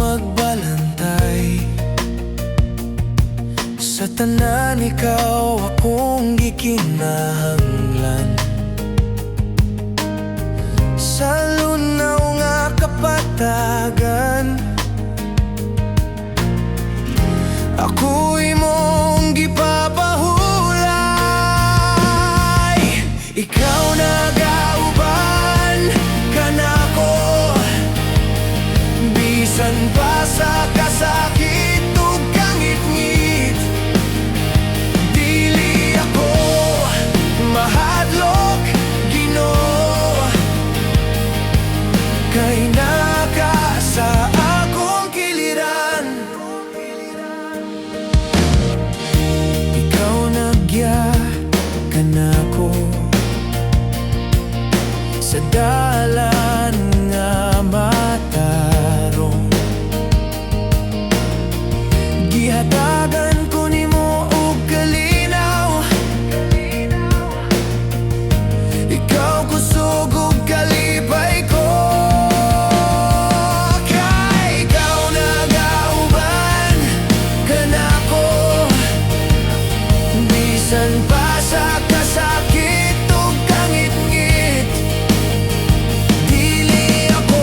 magbalantay. Sa tanan ikaw akong gikinahanglan. Sa lunaw nga kapatagan, ako'y mong gipapahulay. Ikaw nagauban ka nako, bisan pa sa kasakit ug kangit-ngit. Dili ako mahadlok, Ginoo, kay naka sa akong kiliran. Ikaw nagya ka nako sa dalan nga matarong. Gihatagan ko nimo og kalinaw, ikaw kusog ug kalipay ko. Kay ikaw nagauban ka nako, bisan pa sa kasakit ug kangit-ngit. Dili ako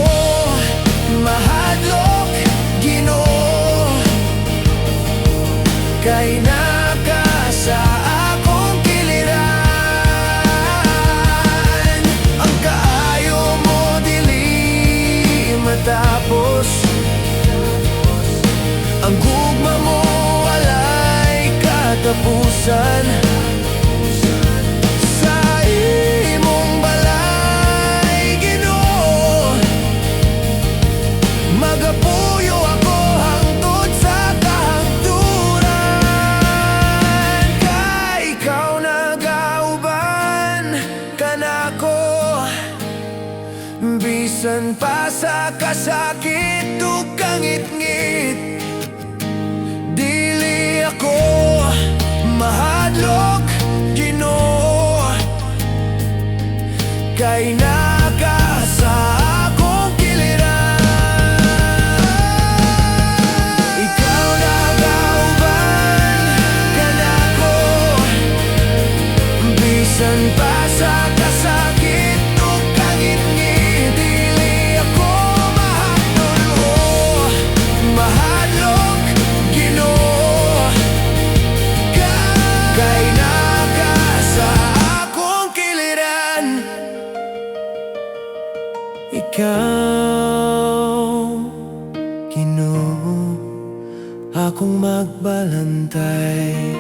mahadlok, Ginoo, kay naka sa akong kiliran. Ang kaayo mo dili matapos, ang gugma mo walay katapusan. Sa imong balay, Ginoo, magapuyo ako hangtod sa kahangturan. Kay ikaw nagauban ka nako, bisan pa sa kasakit ug kangit-ngit. Dili ako mahadlok, Ginoo, kay naka sa akong kiliran. Ikaw nagauban ka nako, bisan pa sa kasakit ug kangit-ngit. Dili ako mahadlok, Ginoo, kay naka sa akong kiliran. Ikaw, Ginoo, akong magbalantay.